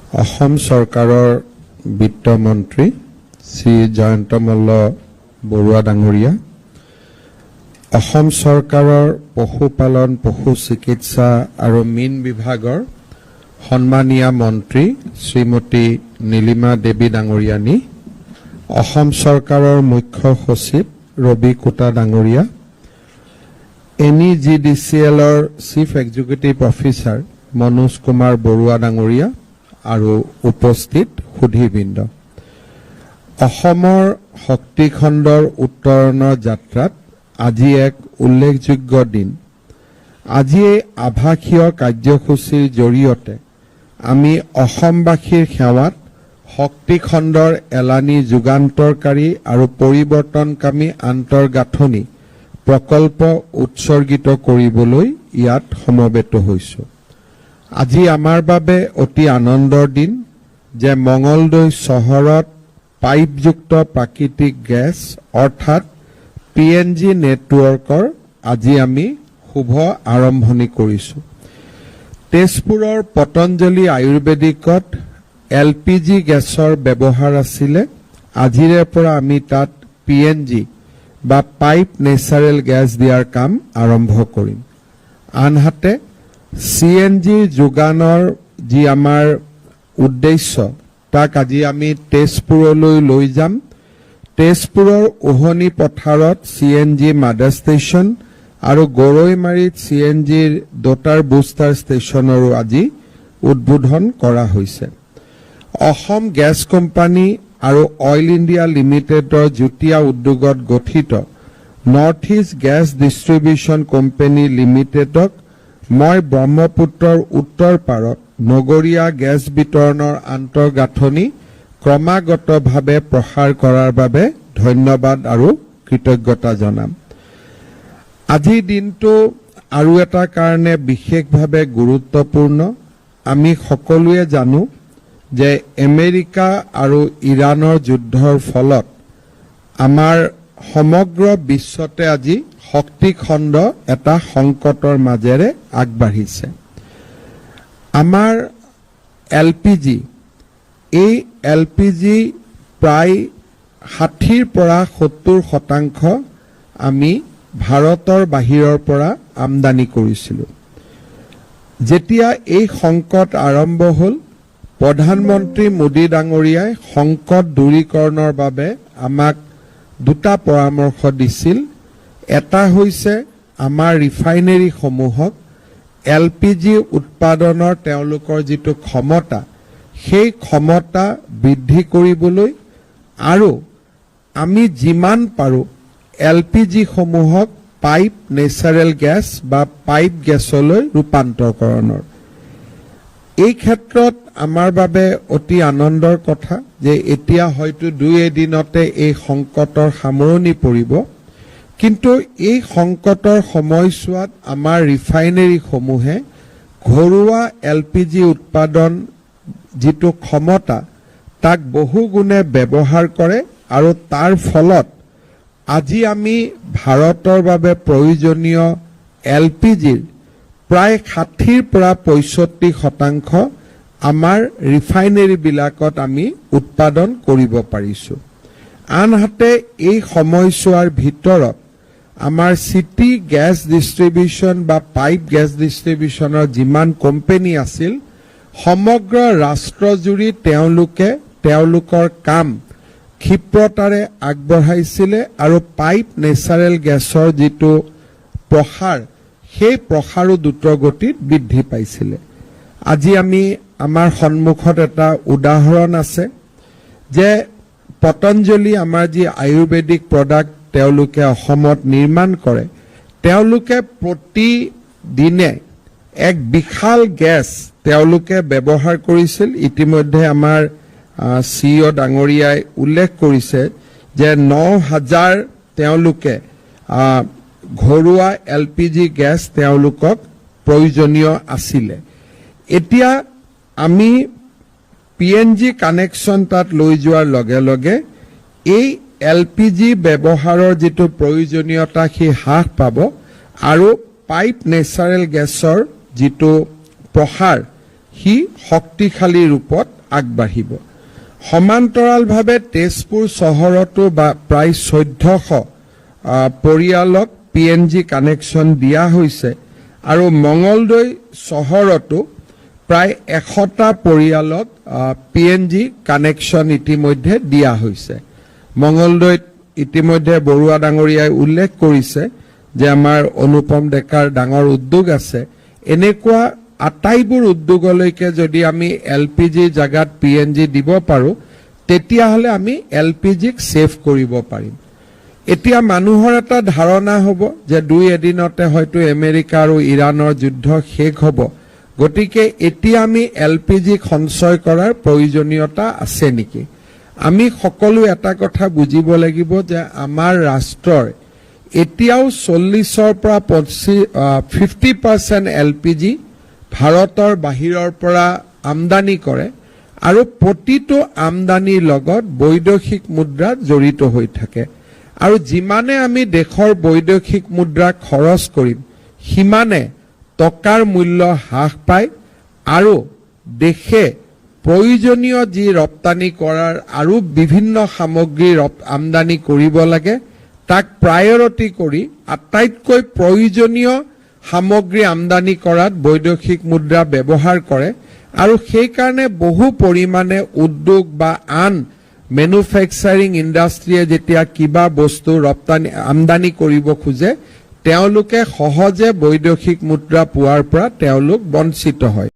অসম চৰকাৰৰ বিত্তমন্ত্ৰী শ্ৰী জয়ন্ত মল্ল বৰুৱা ডাঙৰীয়া, অসম চৰকাৰৰ পশুপালন, পশু চিকিৎসা আৰু মীন বিভাগৰ সন্মানীয় মন্ত্ৰী শ্ৰীমতী নীলিমা দেৱী ডাঙৰীয়ানী, অসম চৰকাৰৰ মুখ্য সচিব ৰবি কোটা ডাঙৰীয়া, NEGDCLৰ chief executive officer Manoj Kumar Baruah ডাঙৰীয়া আৰু উপস্থিত সুধীবৃন্দ। অসমৰ শক্তিখণ্ডৰ উত্তৰণৰ যাত্ৰাত আজি এক উল্লেখযোগ্য দিন। আজি এই আভাসীয় কাৰ্যসূচীৰ জৰিয়তে আমি অসমবাসীৰ সেৱাত শক্তিখণ্ডৰ এলানি যুগান্তৰকাৰী আৰু পৰিৱৰ্তনকামী আন্তঃগাঁথনি প্ৰকল্প উৎসৰ্গিত কৰিবলৈ ইয়াত সমবেত হৈছোঁ। আজি আমাৰ বাবে অতি আনন্দৰ দিন যে মঙলদৈ চহৰত পাইপযুক্ত প্ৰাকৃতিক গেছ অৰ্থাৎ PNG নেটৱৰ্কৰ আজি আমি শুভ আৰম্ভণি কৰিছোঁ। তেজপুৰৰ পতঞ্জলি আয়ুৰ্বেদিকত LPG গেছৰ ব্যৱহাৰ আছিলে। আজিৰে পৰা আমি তাত PNG বা পাইপ নেচাৰেল গেছ দিয়াৰ কাম আৰম্ভ কৰিম। আনহাতে CNG যোগানৰ যি আমাৰ উদ্দেশ্য তাক আজি আমি তেজপুৰলৈ লৈ যাম। তেজপুৰৰ উহনি পথাৰত CNG মাডাৰ ষ্টেচন আৰু গৰৈমাৰীত CNGৰ দুটাৰ বুষ্টাৰ ষ্টেচনৰো আজি উদ্বোধন কৰা হৈছে। অসম গেছ কোম্পানী আৰু অইল ইণ্ডিয়া লিমিটেডৰ যুটীয়া উদ্যোগত গঠিত North East gas distribution company লিমিটেডক মই ব্ৰহ্মপুত্ৰৰ উত্তৰ পাৰত নগৰীয়া গেছ বিতৰণৰ আন্তঃগাঁথনি ক্ৰমাগতভাৱে প্ৰসাৰ কৰাৰ বাবে ধন্যবাদ আৰু কৃতজ্ঞতা জনাম। আজিৰ দিনটো আৰু এটা কাৰণে বিশেষভাৱে গুৰুত্বপূৰ্ণ। আমি সকলোৱে জানো যে আমেৰিকা আৰু ইৰাণৰ যুদ্ধৰ ফলত আমাৰ সমগ্ৰ বিশ্বতে আজি শক্তিখণ্ড এটা সংকটৰ মাজেৰে আগবাঢ়িছে। আমাৰ LPG, এই LPG প্ৰায় 60ৰ পৰা 70% আমি ভাৰতৰ বাহিৰৰ পৰা আমদানি কৰিছিলোঁ। যেতিয়া এই সংকট আৰম্ভ হ'ল, প্ৰধানমন্ত্ৰী মোদী ডাঙৰীয়াই সংকট দূৰীকৰণৰ বাবে আমাক দুটা পৰামৰ্শ দিছিল। এটা হৈছে আমাৰ ৰিফাইনেৰীসমূহক LPG উৎপাদনৰ তেওঁলোকৰ যিটো ক্ষমতা, সেই ক্ষমতা বৃদ্ধি কৰিবলৈ আৰু আমি যিমান পাৰোঁ LPG সমূহক পাইপ নেচাৰেল গেছ বা পাইপ গেছলৈ ৰূপান্তৰকৰণৰ। এই ক্ষেত্ৰত আমাৰ বাবে অতি আনন্দৰ কথা যে এতিয়া হয়তো দুই এদিনতে এই সংকটৰ সামৰণি পৰিব, কিন্তু এই সংকটৰ সময়ছোৱাত আমাৰ ৰিফাইনেৰীসমূহে ঘৰুৱা LPG উৎপাদন যিটো ক্ষমতা তাক বহুগুণে ব্যৱহাৰ কৰে আৰু তাৰ ফলত আজি আমি ভাৰতৰ বাবে প্ৰয়োজনীয় LPGৰ প্ৰায় 60ৰ পৰা 65% আমাৰ ৰিফাইনেৰীবিলাকত আমি উৎপাদন কৰিব পাৰিছোঁ। আনহাতে এই সময়ছোৱাৰ ভিতৰত আমাৰ চিটি গেছ ডিষ্ট্ৰিবিউশ্যন বা পাইপ গেছ ডিষ্ট্ৰিবিউশ্যনৰ যিমান কোম্পানী আছিল, সমগ্ৰ ৰাষ্ট্ৰজুৰি তেওঁলোকে তেওঁলোকৰ কাম ক্ষিপ্ৰতাৰে আগবঢ়াইছিলে আৰু পাইপ নেচাৰেল গেছৰ যিটো প্ৰসাৰ, সেই প্ৰসাৰো দ্ৰুতগতিত বৃদ্ধি পাইছিলে। আজি আমি আমাৰ সন্মুখত এটা উদাহৰণ আছে যে পতঞ্জলি আমাৰ যি আয়ুৰ্বেদিক প্ৰডাক্ট তেওঁলোকে অসমত নিৰ্মাণ কৰে, তেওঁলোকে প্ৰতিদিনে এক বিশাল গেছ তেওঁলোকে ব্যৱহাৰ কৰিছিল। ইতিমধ্যে আমাৰ CEO ডাঙৰীয়াই উল্লেখ কৰিছে যে 9000 তেওঁলোকে ঘৰুৱা LPG গেছ তেওঁলোকক প্ৰয়োজনীয় আছিলে। এতিয়া আমি PNG কানেকশ্যন তাত লৈ যোৱাৰ লগে লগে এই LPG ব্যৱহাৰৰ যিটো প্ৰয়োজনীয়তা সেই হ্ৰাস পাব আৰু পাইপ নেচাৰেল গেছৰ যিটো প্ৰসাৰ সি শক্তিশালী ৰূপত আগবাঢ়িব। সমান্তৰালভাৱে তেজপুৰ চহৰতো প্ৰায় 1400 পৰিয়ালক PNG কানেকশ্যন দিয়া হৈছে আৰু মঙলদৈ চহৰতো প্ৰায় 100টা পৰিয়ালক PNG কানেকশ্যন ইতিমধ্যে দিয়া হৈছে। মঙলদৈত ইতিমধ্যে বৰুৱা ডাঙৰীয়াই উল্লেখ কৰিছে যে আমাৰ অনুপম ডেকাৰ ডাঙৰ উদ্যোগ আছে। এনেকুৱা আটাইবোৰ উদ্যোগলৈকে যদি আমি LPG জাগাত PNG দিব পাৰো তেতিয়াহলে আমি LPGক সেভ কৰিব পাৰিম। এতিয়া মানুহৰ এটা ধাৰণা হ'ব যে 2 এদিনতে হয়তো আমেৰিকা আৰু ইৰাণৰ যুদ্ধ শেষ হ'ব, গতিকে এতিয়া আমি LPG সঞ্চয় কৰাৰ প্ৰয়োজনীয়তা আছে নেকি? আমি সকলো এটা কথা বুজিব লাগিব যে আমাৰ ৰাষ্ট্ৰৰ এতিয়াও 40ৰ পৰা 50% LPG ভাৰতৰ বাহিৰৰ পৰা আমদানি কৰে আৰু প্ৰতিটো আমদানিৰ লগত বৈদেশিক মুদ্ৰা জড়িত হৈ থাকে আৰু যিমানে আমি দেশৰ বৈদেশিক মুদ্ৰা খৰচ কৰিম সিমানে টকাৰ মূল্য হ্ৰাস পায় আৰু দেশে প্ৰয়োজনীয় যি ৰপ্তানি কৰাৰ আৰু বিভিন্ন সামগ্ৰী আমদানি কৰিব লাগে তাক প্ৰায়ৰিটি কৰি আটাইতকৈ প্ৰয়োজনীয় সামগ্ৰী আমদানি কৰাত বৈদেশিক মুদ্ৰা ব্যৱহাৰ কৰে আৰু সেই কাৰণে বহু পৰিমাণে উদ্যোগ বা আন মেনুফেকচাৰিং ইণ্ডাষ্ট্ৰীয়ে যেতিয়া কিবা বস্তু ৰপ্তানি আমদানি কৰিব খোজে তেওঁলোকে সহজে বৈদেশিক মুদ্ৰা পোৱাৰ পৰা তেওঁলোক বঞ্চিত হয়।